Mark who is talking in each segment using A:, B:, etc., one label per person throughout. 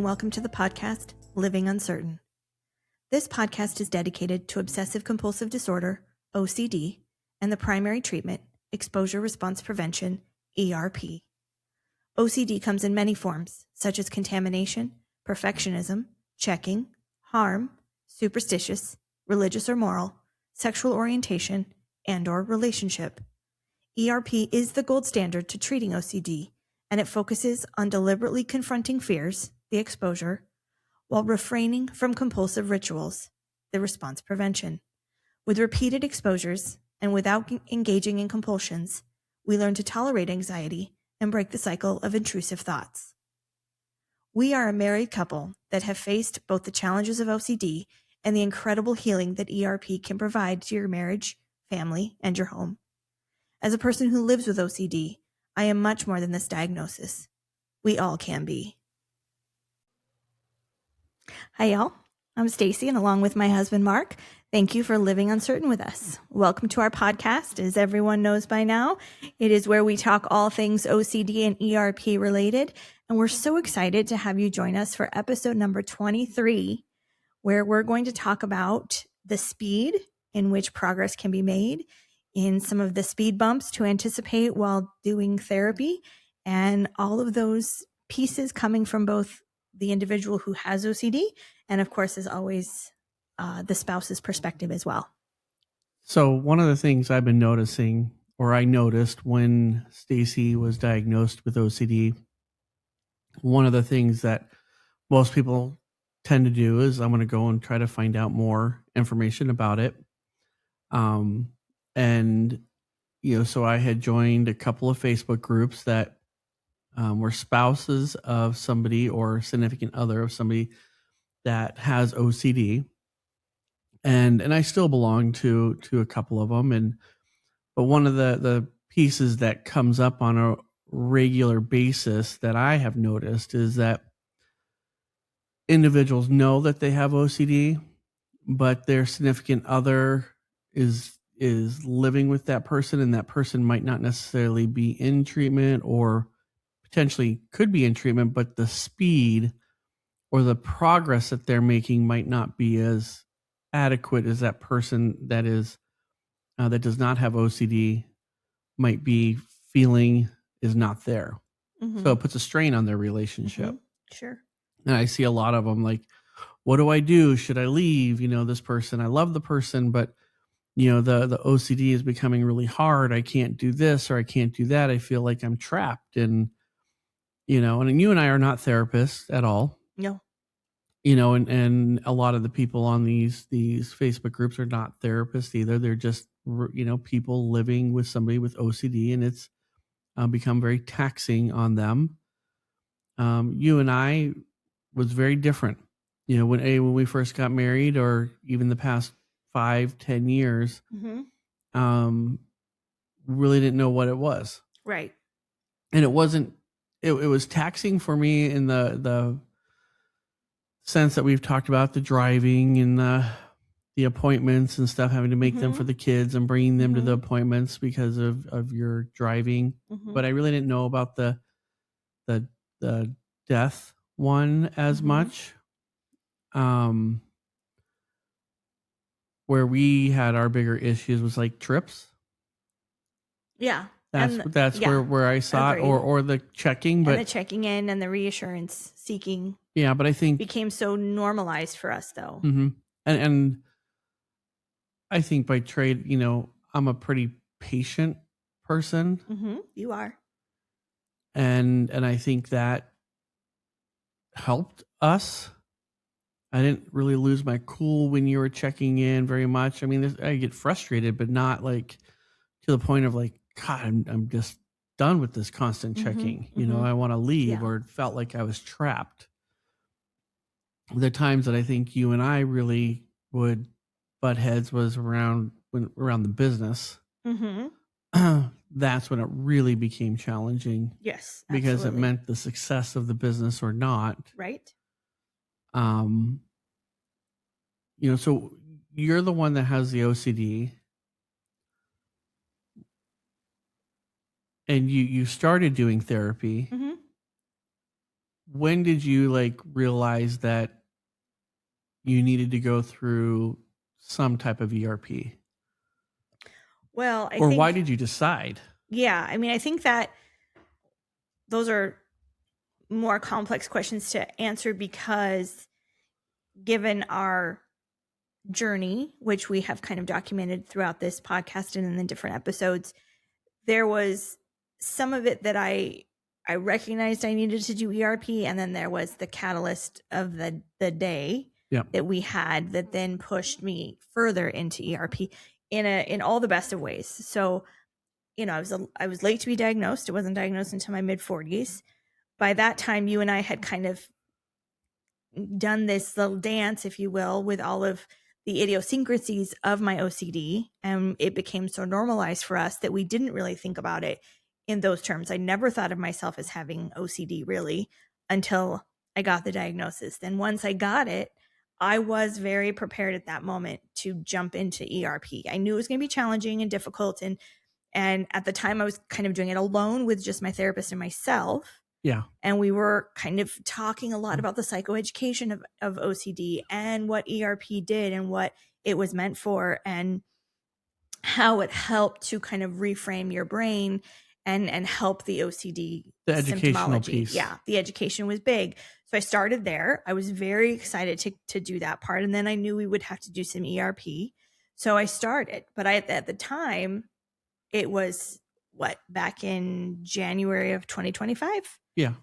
A: and welcome to the podcast, Living Uncertain. This podcast is dedicated to obsessive compulsive disorder, OCD, and the primary treatment, exposure response prevention, ERP. OCD comes in many forms, such as contamination, perfectionism, checking, harm, superstitious, religious or moral, sexual orientation, and/or relationship. ERP is the gold standard to treating OCD, and it focuses on deliberately confronting fears, the exposure, while refraining from compulsive rituals, the response prevention. With repeated exposures and without engaging in compulsions, we learn to tolerate anxiety and break the cycle of intrusive thoughts. We are a married couple that have faced both the challenges of OCD and the incredible healing that ERP can provide to your marriage, family, and your home. As a person who lives with OCD, I am much more than this diagnosis. We all can be. Hi, y'all. I'm Stacey, and along with my husband, Mark, thank you for living uncertain with us. Welcome to our podcast. As everyone knows by now, it is where we talk all things OCD and ERP related, and we're so excited to have you join us for episode number 23, where we're going to talk about the speed in which progress can be made, in some of the speed bumps to anticipate while doing therapy, and all of those pieces coming from both the individual who has OCD and, of course, as always, the spouse's perspective as well.
B: So one of the things I've been noticing, or I noticed when Stacey was diagnosed with OCD, one of the things that most people tend to do is I'm going to go and try to find out more information about it. So I had joined a couple of Facebook groups that were spouses of somebody or significant other of somebody that has OCD. And I still belong to a couple of them. But one of the pieces that comes up on a regular basis that I have noticed is that individuals know that they have OCD, but their significant other is living with that person, and that person might not necessarily be in treatment or potentially could be in treatment, but the speed or the progress that they're making might not be as adequate as that person that is that does not have OCD might be feeling is not there. Mm-hmm. So it puts a strain on their relationship.
A: Mm-hmm. Sure.
B: And I see a lot of them like, what do I do? Should I leave? This person, I love the person, but the OCD is becoming really hard. I can't do this or I can't do that. I feel like I'm trapped. And you and I are not therapists at all.
A: No.
B: And a lot of the people on these Facebook groups are not therapists either. They're just, people living with somebody with OCD, and it's become very taxing on them. You and I was very different. When we first got married, or even the past 5-10 years, mm-hmm. Really didn't know what it was.
A: Right.
B: And it wasn't, it was taxing for me in the sense that we've talked about the driving and the appointments and stuff, having to make mm-hmm. them for the kids and bringing them mm-hmm. to the appointments because of your driving. Mm-hmm. But I really didn't know about the death one as mm-hmm. much. Where we had our bigger issues was like trips.
A: Yeah.
B: That's yeah. where I saw Agreed. It, or the checking, but
A: and the checking in and the reassurance seeking.
B: Yeah, but I think
A: became so normalized for us, though.
B: Mm-hmm. And I think by trade, I'm a pretty patient person.
A: Mm-hmm. You are,
B: and I think that helped us. I didn't really lose my cool when you were checking in very much. I mean, I get frustrated, but not like to the point of like, God, I'm just done with this constant checking. Mm-hmm. I want to leave, or it felt like I was trapped. The times that I think you and I really would butt heads was around the business. Mm-hmm. That's when it really became challenging.
A: Yes,
B: because it meant the success of the business or not.
A: Right.
B: So you're the one that has the OCD, and you started doing therapy. Mm-hmm. when did you like realize that you needed to go through some type of ERP?
A: Well,
B: Or why did you decide?
A: Yeah, I mean, I think that those are more complex questions to answer because given our journey, which we have kind of documented throughout this podcast and in the different episodes, there was some of it that I recognized I needed to do ERP, and then there was the catalyst of the day that we had that then pushed me further into ERP in all the best of ways. So, I was late to be diagnosed. It wasn't diagnosed until my mid-40s. By that time, you and I had kind of done this little dance, if you will, with all of the idiosyncrasies of my OCD. And it became so normalized for us that we didn't really think about it in those terms. I never thought of myself as having OCD really until I got the diagnosis. Then once I got it, I was very prepared at that moment to jump into ERP. I knew it was going to be challenging and difficult. And at the time I was kind of doing it alone with just my therapist and myself.
B: Yeah.
A: And we were kind of talking a lot about the psychoeducation of OCD and what ERP did and what it was meant for and how it helped to kind of reframe your brain and help the OCD
B: the educational
A: symptomology.
B: Piece.
A: Yeah, the education was big. So I started there. I was very excited to do that part. And then I knew we would have to do some ERP. So I started. But at the time, it was back in January of 2025?
B: Yeah.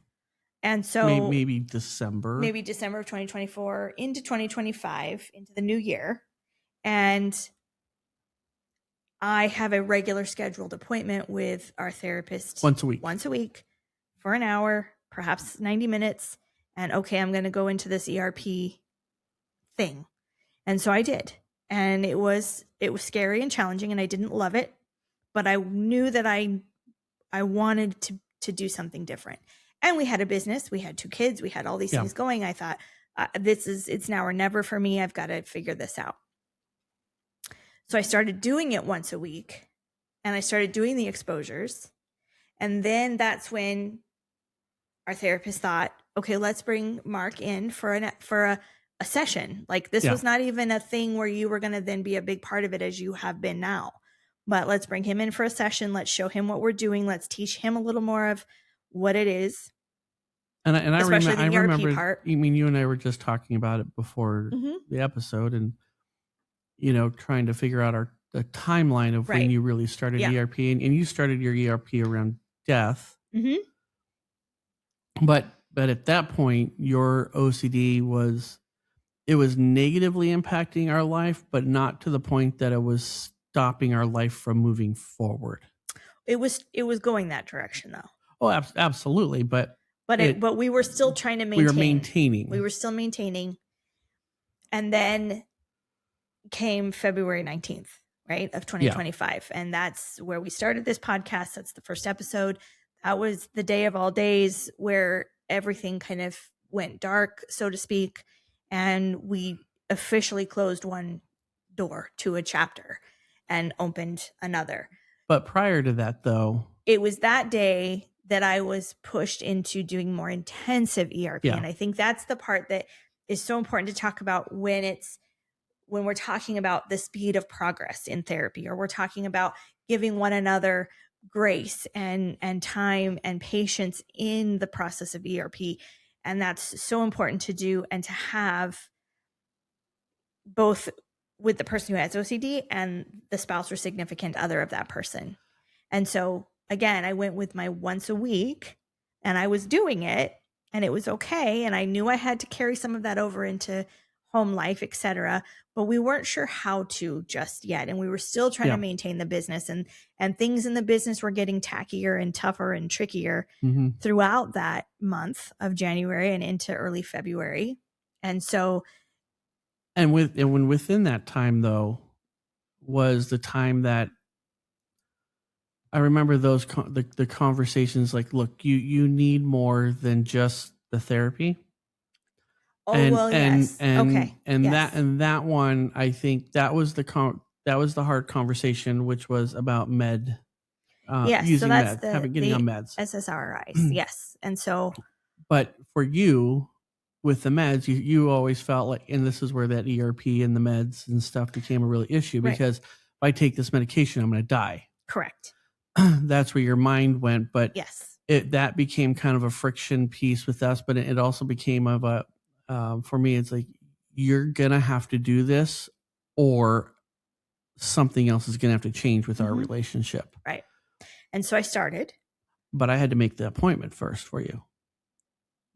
A: And so
B: maybe December
A: of 2024 into 2025 into the new year. And I have a regular scheduled appointment with our therapist
B: once a week
A: for an hour, perhaps 90 minutes. And okay, I'm going to go into this ERP thing. And so I did. And it was scary and challenging and I didn't love it, but I knew that I wanted to do something different. And we had a business, we had 2 kids, we had all these things going. I thought, it's now or never for me. I've got to figure this out. So I started doing it once a week and I started doing the exposures. And then that's when our therapist thought, okay, let's bring Mark in for a session. Like this was not even a thing where you were going to then be a big part of it as you have been now. But let's bring him in for a session. Let's show him what we're doing. Let's teach him a little more of what it is.
B: And I remember
A: part.
B: I mean, you and I were just talking about it before the episode and, trying to figure out the timeline of when you really started ERP. And you started your ERP around death. Mm-hmm. But at that point, your OCD was negatively impacting our life, but not to the point that it was stopping our life from moving forward.
A: It was going that direction though.
B: Oh, absolutely. But
A: we were still trying to maintain.
B: We
A: were still maintaining. And then came February 19th, right, of 2025. And that's where we started this podcast. That's the first episode. That was the day of all days where everything kind of went dark, so to speak. And we officially closed one door to a chapter and opened another.
B: But prior to that, though,
A: it was that day that I was pushed into doing more intensive ERP. And I think that's the part that is so important to talk about when we're talking about the speed of progress in therapy, or we're talking about giving one another grace and time and patience in the process of ERP. And that's so important to do and to have both with the person who has OCD and the spouse or significant other of that person. And so again, I went with my once a week and I was doing it and it was okay. And I knew I had to carry some of that over into home life, etc. But we weren't sure how to just yet. And we were still trying to maintain the business and things in the business were getting tackier and tougher and trickier throughout that month of January and into early February. And so.
B: And within that time though, was the time that I remember those the conversations like, look, you need more than just the therapy.
A: Oh, yes. Okay.
B: And that one, I think that was the hard conversation, which was about
A: yes,
B: using
A: so that's
B: getting on meds,
A: SSRIs. Yes, and so
B: But for you, with the meds, you always felt like, and this is where that ERP and the meds and stuff became a real issue,
A: Right.
B: because if I take this medication, I'm going to die.
A: Correct.
B: That's where your mind went. But
A: Yes.
B: that became kind of a friction piece with us, but it also became of a, for me, it's like, you're going to have to do this, or something else is going to have to change with our relationship.
A: Right. And so I started.
B: But I had to make the appointment first for you.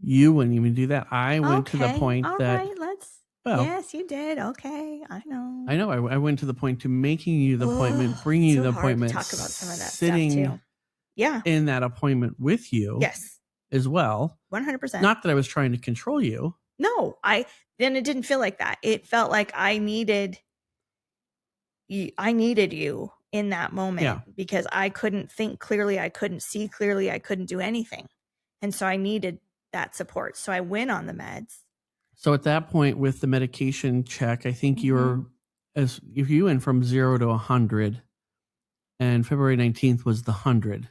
B: You wouldn't even do that. I went to the point
A: All
B: that...
A: right,
B: Well,
A: yes, you did. Okay, I know.
B: I know. I went to the point to making you the appointment, bringing you the appointment,
A: talk about some of that
B: sitting
A: stuff too. Yeah.
B: in that appointment with you.
A: Yes.
B: As well.
A: 100%.
B: Not that I was trying to control you.
A: No, then it didn't feel like that. It felt like I needed you in that moment, because I couldn't think clearly. I couldn't see clearly. I couldn't do anything. And so I needed that support. So I went on the meds.
B: So at that point with the medication check, I think you were, if you went from 0 to 100, and February 19th was the 100,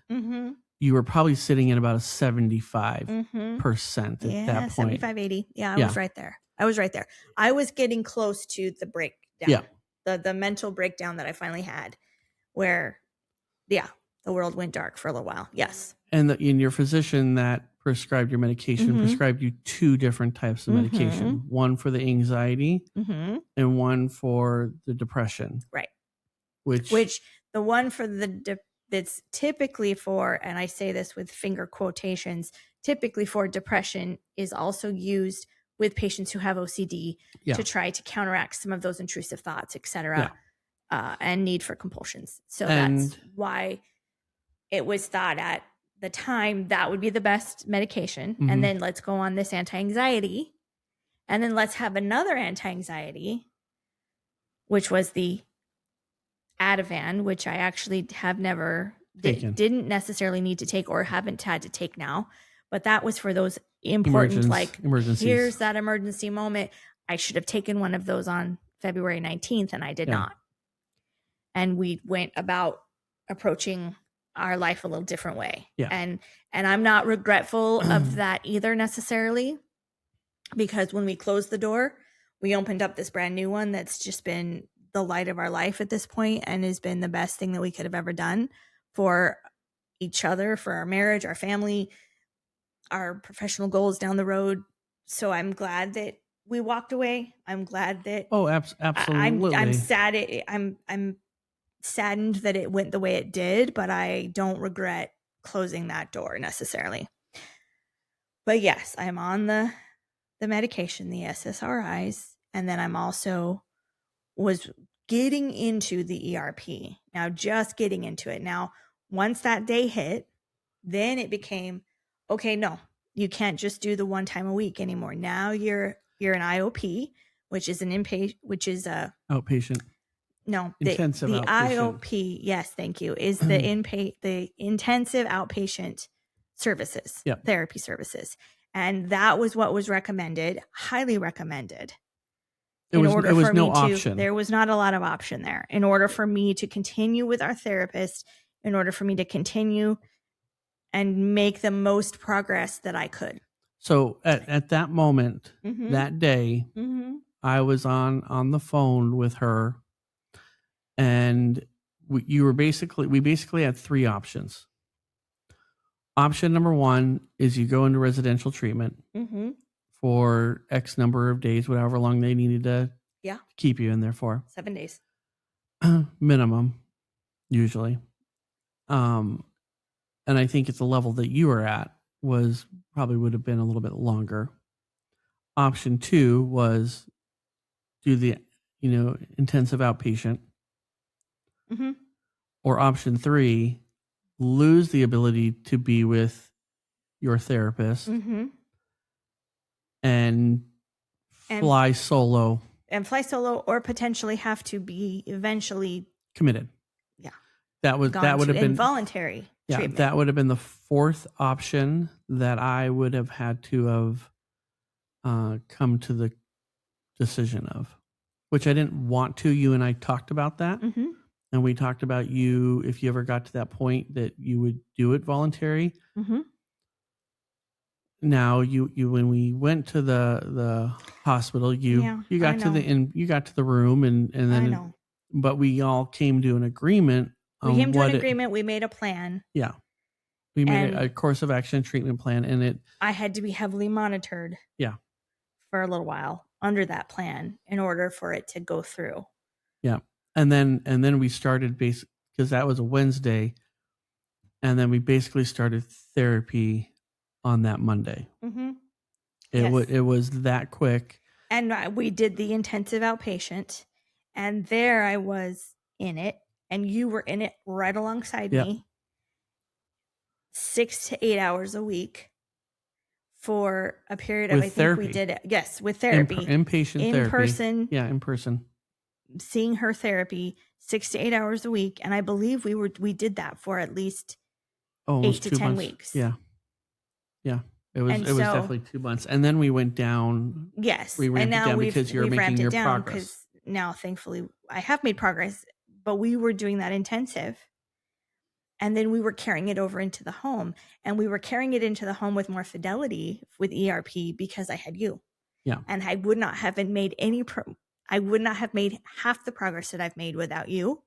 B: you were probably sitting at about a 75% at that point.
A: 75, 80. Yeah, I was right there. I was getting close to the breakdown, the mental breakdown that I finally had, where, the world went dark for a little while. Yes.
B: And your physician that prescribed your medication prescribed you 2 different types of medication, one for the anxiety and one for the depression.
A: Right.
B: Which
A: the one for that's typically for, and I say this with finger quotations, typically for depression, is also used with patients who have OCD to try to counteract some of those intrusive thoughts, etc., and need for compulsions. So that's why it was thought at the time that would be the best medication. And then let's go on this anti-anxiety. And then let's have another anti-anxiety, which was the Ativan, which I actually have never didn't necessarily need to take, or haven't had to take now. But that was for those important, here's that emergency moment. I should have taken one of those on February 19th, and I did not. And we went about approaching our life a little different way. And I'm not regretful of that either necessarily, because when we closed the door, we opened up this brand new one that's just been the light of our life at this point, and has been the best thing that we could have ever done for each other, for our marriage, our family, our professional goals down the road. So I'm glad that we walked away. I'm glad that
B: absolutely.
A: I'm sad. I'm saddened that it went the way it did, but I don't regret closing that door necessarily. But yes, I'm on the medication, the SSRIs, and then I'm also was getting into the ERP. Now, just getting into it. Now, once that day hit, then it became, okay, no, you can't just do the one time a week anymore. Now you're an IOP, which is an inpatient, which is a
B: outpatient.
A: No,
B: intensive
A: the
B: outpatient.
A: IOP, yes, thank you, is the intensive outpatient services, therapy services. And that was what was recommended, highly recommended. There was no option. There was not a lot of option there. In order for me to continue with our therapist, in order for me to continue and make the most progress that I could.
B: So at that moment, that day, I was on the phone with her, and we basically had 3 options. Option number 1 is you go into residential treatment for X number of days, whatever long they needed to keep you in there for.
A: 7 days.
B: Minimum, usually. And I think at the level that you were at probably would have been a little bit longer. Option 2 was do the, intensive outpatient. Or option 3, lose the ability to be with your therapist and fly solo.
A: And fly solo, or potentially have to be eventually
B: committed.
A: Yeah.
B: That would have been
A: involuntary treatment.
B: That would have been the 4th option that I would have had to have come to the decision of, which I didn't want to. You and I talked about that. And we talked about if you ever got to that point, that you would do it voluntary. now you when we went to the hospital, you got to the room and
A: I
B: then
A: know.
B: but we all came to an agreement
A: We
B: on
A: came to
B: what
A: an
B: it,
A: agreement. We made a plan.
B: yeah. We made
A: And
B: a course of action treatment plan, and it
A: I had to be heavily monitored
B: yeah.
A: for a little while under that plan in order for it to go through.
B: Yeah. And then we started because that was a Wednesday, and then we basically started therapy on that Monday.
A: Mm-hmm.
B: It was that quick.
A: And we did the intensive outpatient, and there I was in it, and you were in it right alongside
B: Yep.
A: me, 6 to 8 hours a week for a period of,
B: With
A: I think
B: therapy.
A: we did it. Yes, with therapy.
B: Inpatient
A: in
B: therapy.
A: person.
B: Yeah, in person.
A: Seeing her therapy 6 to 8 hours a week, and I believe we did that for at least
B: Almost
A: 8 to 10
B: months.
A: weeks.
B: Yeah. It was definitely 2 months, and then we went down.
A: Yes,
B: we ramped
A: and now
B: it down because you're making your progress.
A: Because now, thankfully, I have made progress. But we were doing that intensive, and then we were carrying it over into the home, and we were carrying it into the home with more fidelity with ERP because I had you.
B: Yeah,
A: and I would not have made I would not have made half the progress that I've made without you.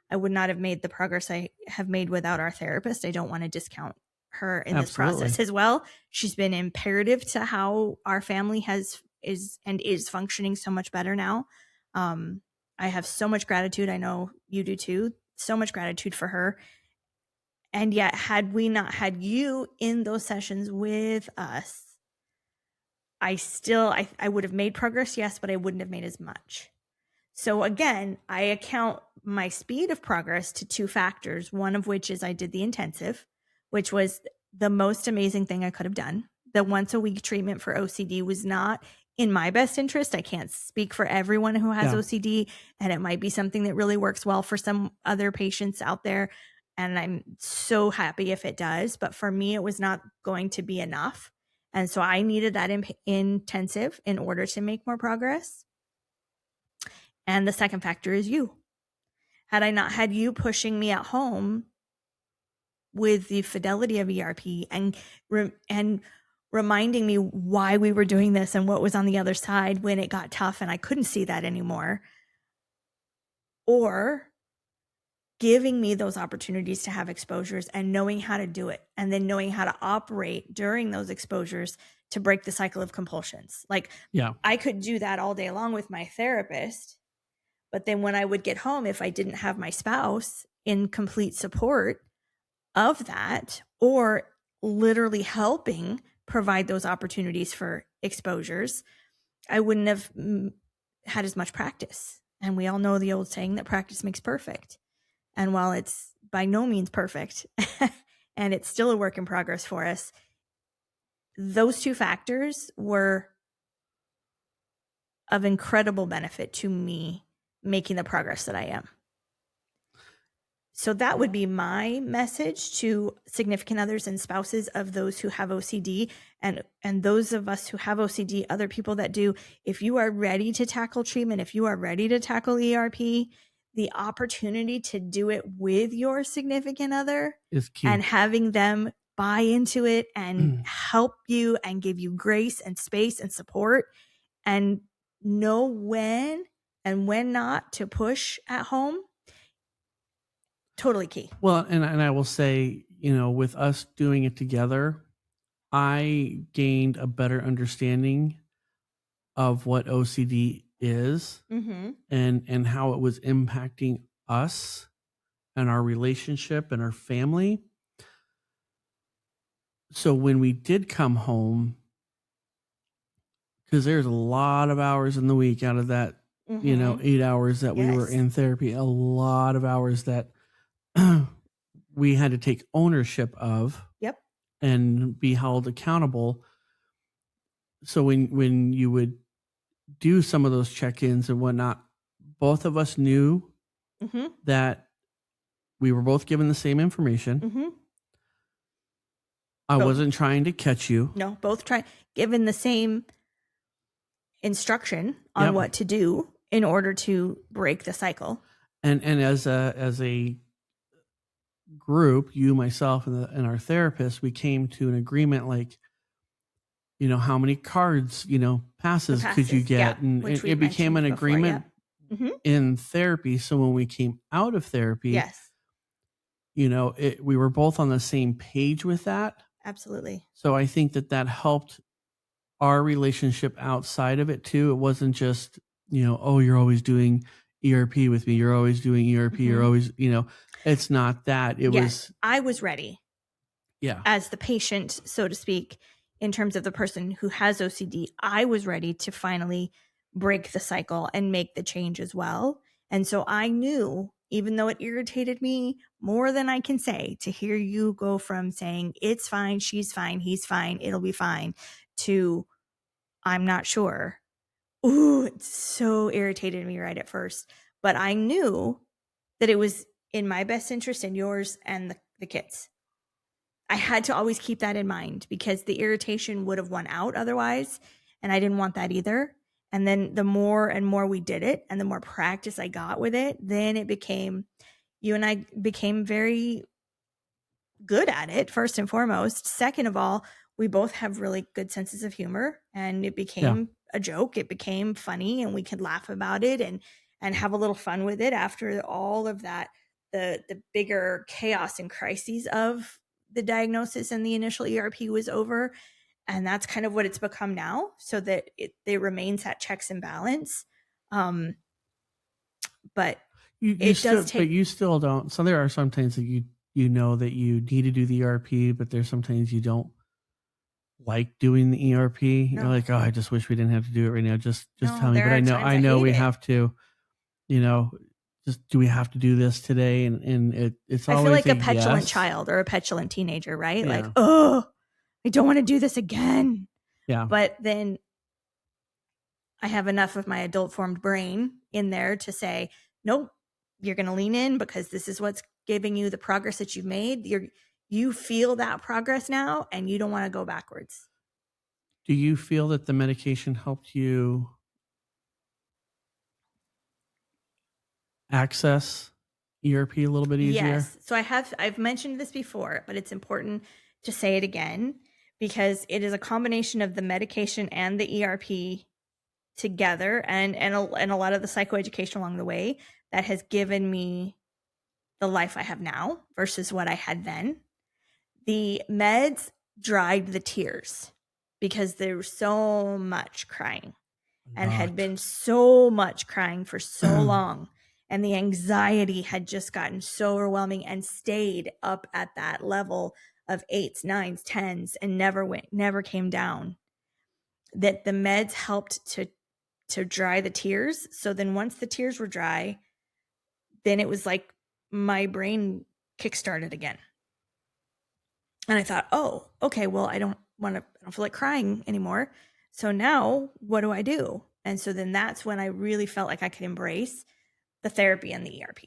A: I would not have made the progress I have made without our therapist. I don't want to discount her in this process as well. She's been imperative to how our family is functioning so much better now. I have so much gratitude. I know you do too. So much gratitude for her. And yet, had we not had you in those sessions with us, I would have made progress, yes, but I wouldn't have made as much. So again, I account my speed of progress to two factors, one of which is I did the intensive, which was the most amazing thing I could have done. The once a week treatment for OCD was not in my best interest. I can't speak for everyone who has OCD, and it might be something that really works well for some other patients out there. And I'm so happy if it does. But for me, it was not going to be enough. And so I needed that intensive in order to make more progress. And the second factor is you. Had I not had you pushing me at home with the fidelity of ERP and reminding me why we were doing this and what was on the other side when it got tough and I couldn't see that anymore, or giving me those opportunities to have exposures and knowing how to do it, and then knowing how to operate during those exposures to break the cycle of compulsions. Like, I could do that all day long with my therapist, but then when I would get home, if I didn't have my spouse in complete support of that, or literally helping provide those opportunities for exposures, I wouldn't have had as much practice. And we all know the old saying that practice makes perfect. And while it's by no means perfect, and it's still a work in progress for us, those two factors were of incredible benefit to me making the progress that I am. So that would be my message to significant others and spouses of those who have OCD, and those of us who have OCD, other people that do. If you are ready to tackle treatment, if you are ready to tackle ERP, the opportunity to do it with your significant other
B: is key,
A: and having them buy into it and help you and give you grace and space and support and know when and when not to push at home. Totally key.
B: Well, and I will say, with us doing it together, I gained a better understanding of what OCD is, and how it was impacting us and our relationship and our family. So when we did come home, because there's a lot of hours in the week out of that, 8 hours that we were in therapy, a lot of hours that we had to take ownership of.
A: Yep.
B: And be held accountable. So when you would do some of those check-ins and whatnot, both of us knew that we were both given the same information. I wasn't trying to catch you.
A: No, both given the same instruction on what to do in order to break the cycle.
B: And as a group, you, myself, and our therapist, we came to an agreement like, how many cards, passes could you get? And
A: which we
B: it became an
A: mentioned before,
B: agreement
A: Mm-hmm.
B: in therapy. So when we came out of therapy,
A: Yes,
B: we were both on the same page with that.
A: absolutely.
B: So I think that helped our relationship outside of it too. It wasn't just, oh, you're always doing ERP with me. You're always doing ERP. You're always, it's not that. It was,
A: I was ready
B: yeah.
A: as the patient, so to speak, in terms of the person who has OCD. I was ready to finally break the cycle and make the change as well. And so I knew, even though it irritated me more than I can say, to hear you go from saying, it's fine, she's fine, he's fine, it'll be fine, to I'm not sure. Ooh, it so irritated me right at first. But I knew that it was in my best interest and yours and the kids. I had to always keep that in mind because the irritation would have won out otherwise. And I didn't want that either. And then the more and more we did it and the more practice I got with it, then it became, you and I became very good at it, first and foremost. Second of all, we both have really good senses of humor, and it became a joke. It became funny, and we could laugh about it and have a little fun with it after all of that, the bigger chaos and crises of the diagnosis and the initial ERP was over. And that's kind of what it's become now, so that it remains at checks and balance. But
B: you still don't. So there are sometimes that you know that you need to do the ERP, but there's sometimes you don't like doing the ERP. You're like, oh, I just wish we didn't have to do it right now. Just tell me. But I know we have to, just do we have to do this today? And it's always,
A: I feel like a petulant child or a petulant teenager, right?
B: Yeah.
A: Like, oh, I don't want to do this again.
B: Yeah.
A: But then I have enough of my adult formed brain in there to say, nope, you're going to lean in because this is what's giving you the progress that you've made. You feel that progress now and you don't want to go backwards.
B: Do you feel that the medication helped you access ERP a little bit easier?
A: Yes. So I've mentioned this before, but it's important to say it again because it is a combination of the medication and the ERP together and a lot of the psychoeducation along the way that has given me the life I have now versus what I had then. The meds dried the tears because there was so much crying and had been so much crying for so long. And the anxiety had just gotten so overwhelming and stayed up at that level of 8s, 9s, 10s and never came down. That the meds helped to dry the tears. So then once the tears were dry, then it was like my brain kickstarted again. And I thought, oh, okay, well, I don't feel like crying anymore. So now what do I do? And so then that's when I really felt like I could embrace the therapy and the ERP.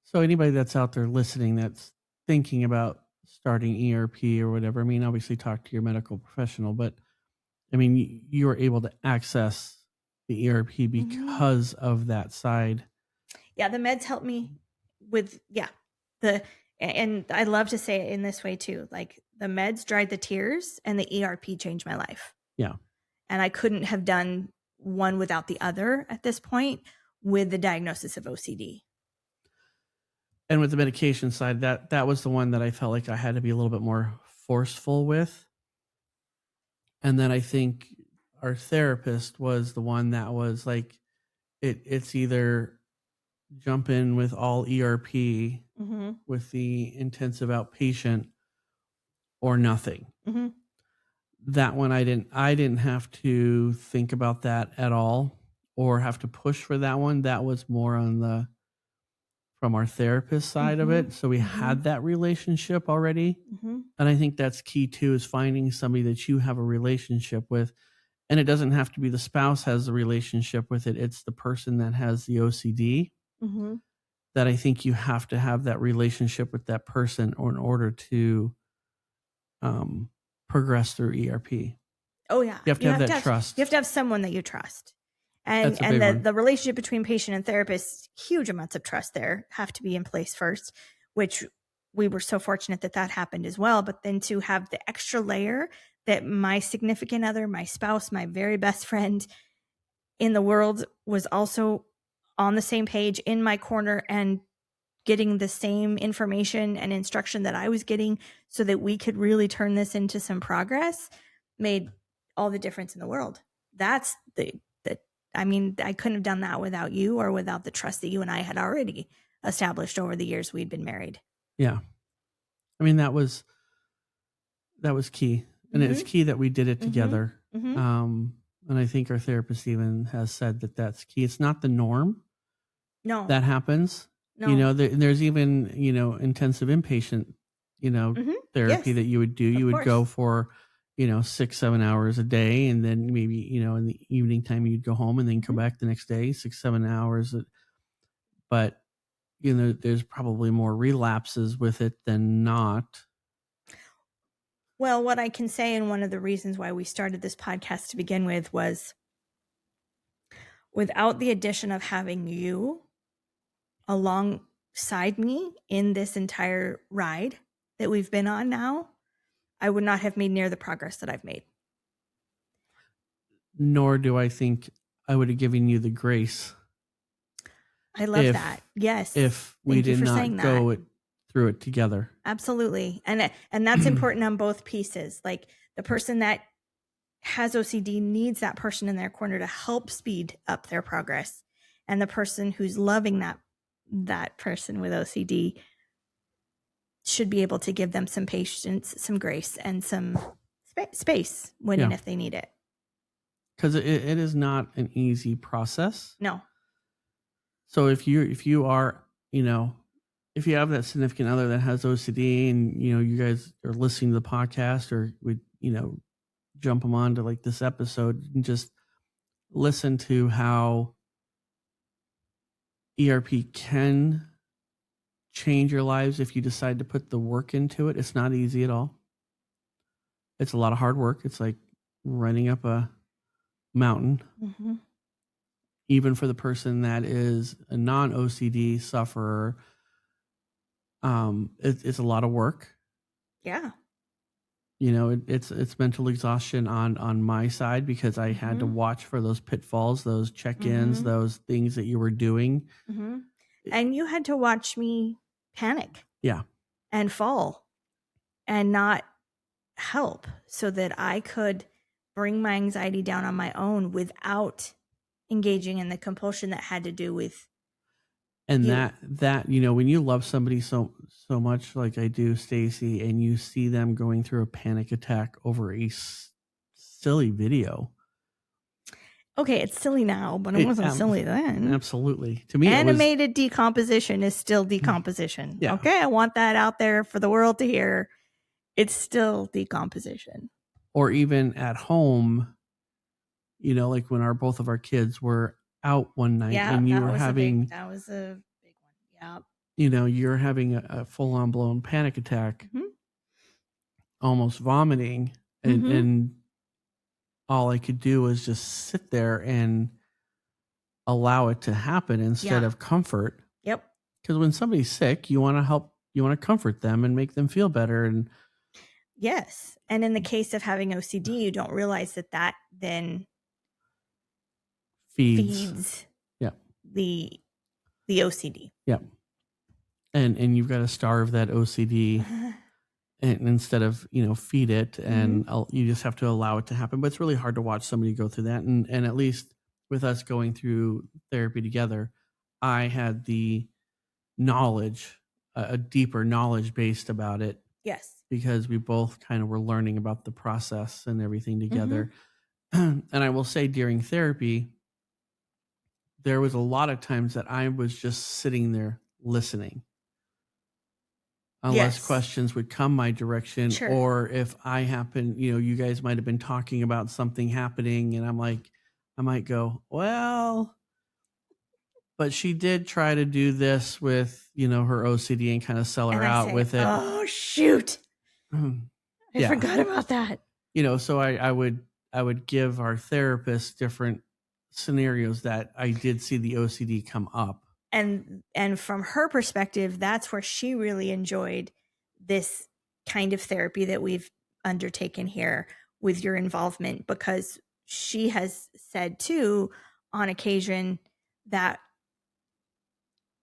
B: So anybody that's out there listening that's thinking about starting ERP or whatever, I mean, obviously talk to your medical professional, but I mean, you were able to access the ERP because of that side.
A: Yeah, the meds helped me with, and I love to say it in this way too. Like the meds dried the tears and the ERP changed my life.
B: Yeah.
A: And I couldn't have done one without the other at this point with the diagnosis of OCD.
B: And with the medication side, that was the one that I felt like I had to be a little bit more forceful with. And then I think our therapist was the one that was like, it's either jump in with all ERP with the intensive outpatient or nothing. That one I didn't have to think about that at all or have to push for that one. That was more on from our therapist side of it. So we had that relationship already. And I think that's key too, is finding somebody that you have a relationship with. And it doesn't have to be the spouse has a relationship with it. It's the person that has the OCD that I think you have to have that relationship with that person or in order to progress through ERP.
A: Oh yeah.
B: You have to have that trust.
A: You have to have someone that you trust.
B: That's
A: And the relationship between patient and therapist, huge amounts of trust there have to be in place first, which we were so fortunate that that happened as well. But then to have the extra layer that my significant other, my spouse, my very best friend in the world was also on the same page in my corner and getting the same information and instruction that I was getting so that we could really turn this into some progress made all the difference in the world. That's I mean, I couldn't have done that without you or without the trust that you and I had already established over the years we'd been married.
B: Yeah. I mean, that was key. And it's key that we did it together. And I think our therapist even has said that that's key. It's not the norm.
A: No.
B: That happens. No. You know, there's even, you know, intensive inpatient, you know, therapy that you would do. You would go for, you know, 6-7 hours a day. And then maybe, you know, in the evening time, you'd go home and then come back the next day, 6-7 hours. But, you know, there's probably more relapses with it than not.
A: Well, what I can say, and one of the reasons why we started this podcast to begin with, was without the addition of having you alongside me in this entire ride that we've been on now, I would not have made near the progress that I've made.
B: Nor do I think I would have given you the grace.
A: I love that. Yes.
B: If we did not go through it together.
A: Absolutely. And that's important on both pieces. Like the person that has OCD needs that person in their corner to help speed up their progress. And the person who's loving that person with OCD should be able to give them some patience, some grace, and some space when and if they need it.
B: Because it is not an easy process.
A: No.
B: So if you are, you know, if you have that significant other that has OCD and, you know, you guys are listening to the podcast or would, you know, jump them on to like this episode and just listen to how ERP can change your lives if you decide to put the work into it. It's not easy at all. It's a lot of hard work. It's like running up a mountain. Even for the person that is a non-OCD sufferer, it's a lot of work. Yeah. You know, it's mental exhaustion on my side because I had to watch for those pitfalls, those check-ins, those things that you were doing. And
A: you had to watch me panic.
B: Yeah.
A: And fall and not help so that I could bring my anxiety down on my own without engaging in the compulsion that had to do with
B: and you. that you know, when you love somebody so much like I do, Stacey, and you see them going through a panic attack over a silly video.
A: Okay, it's silly now, but it wasn't silly then.
B: Absolutely. To me,
A: animated decomposition is still decomposition. Yeah. Okay, I want that out there for the world to hear. It's still decomposition.
B: Or even at home, you know, like when both of our kids were out one night and you were having...
A: that was a big one. Yeah.
B: You know, you're having a full-on blown panic attack, almost vomiting, and all I could do was just sit there and allow it to happen instead of comfort.
A: Yep.
B: Because when somebody's sick, you want to help, you want to comfort them and make them feel better. And
A: yes. And in the case of having OCD, you don't realize that then feeds the OCD.
B: Yeah. And you've got to starve that OCD and instead of, you know, feed it, and you just have to allow it to happen. But it's really hard to watch somebody go through that. And at least with us going through therapy together, I had the knowledge, a deeper knowledge based about it.
A: Yes.
B: Because we both kind of were learning about the process and everything together. And I will say during therapy, there was a lot of times that I was just sitting there listening. Unless questions would come my direction, or if I happen, you know, you guys might have been talking about something happening and I might go, well, but she did try to do this with, you know, her OCD and kind of sell her out with it.
A: Oh, shoot. I forgot about that.
B: You know, so I would give our therapist different scenarios that I did see the OCD come up.
A: And from her perspective, that's where she really enjoyed this kind of therapy that we've undertaken here with your involvement, because she has said too on occasion that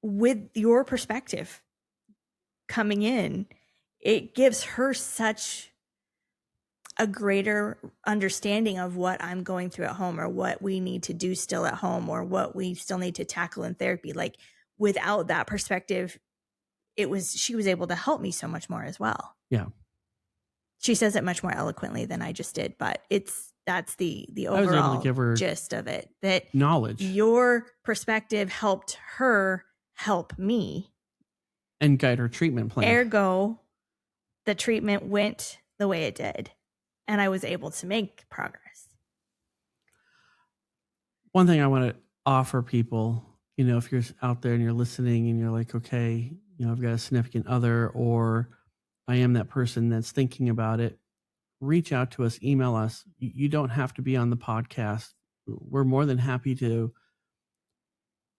A: with your perspective coming in, it gives her such a greater understanding of what I'm going through at home, or what we need to do still at home, or what we still need to tackle in therapy. Like, without that perspective, she was able to help me so much more as well.
B: Yeah.
A: She says it much more eloquently than I just did, but that's the
B: I was able
A: overall
B: to give her
A: gist of it, that
B: knowledge
A: your perspective helped her help me
B: and guide her treatment plan.
A: Ergo, the treatment went the way it did, and I was able to make progress.
B: One thing I want to offer people, if you're out there and you're listening and you're like, okay, I've got a significant other, or I am that person that's thinking about it, reach out to us, email us. You don't have to be on the podcast. We're more than happy to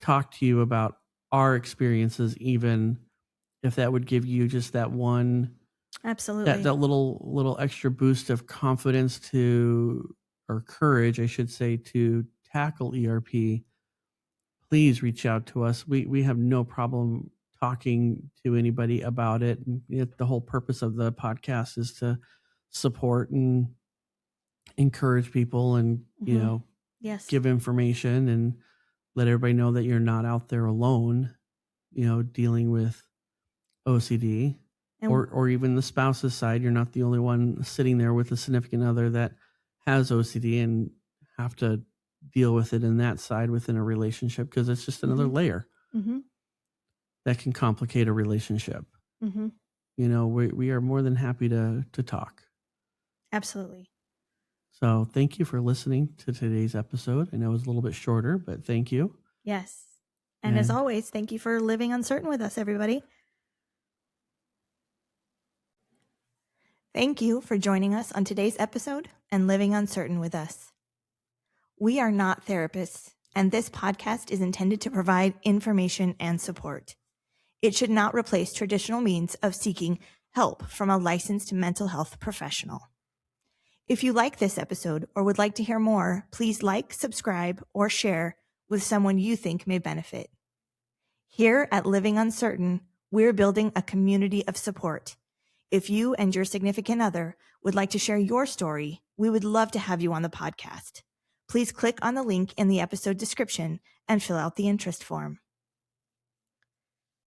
B: talk to you about our experiences, even if that would give you just that one,
A: absolutely,
B: that little extra boost of confidence or courage, I should say, to tackle ERP. Please reach out to us. We have no problem talking to anybody about it. And the whole purpose of the podcast is to support and encourage people, and
A: yes,
B: give information and let everybody know that you're not out there alone, dealing with OCD, or even the spouse's side. You're not the only one sitting there with a significant other that has OCD and have to deal with it in that side within a relationship, because it's just another layer that can complicate a relationship. We are more than happy to talk.
A: Absolutely.
B: So thank you for listening to today's episode. I know it was a little bit shorter, but thank you.
A: Yes. And as always, thank you for living uncertain with us, everybody. Thank you for joining us on today's episode and living uncertain with us. We are not therapists, and this podcast is intended to provide information and support. It should not replace traditional means of seeking help from a licensed mental health professional. If you like this episode or would like to hear more, please like, subscribe, or share with someone you think may benefit. Here at Living Uncertain, we're building a community of support. If you and your significant other would like to share your story, we would love to have you on the podcast. Please click on the link in the episode description and fill out the interest form.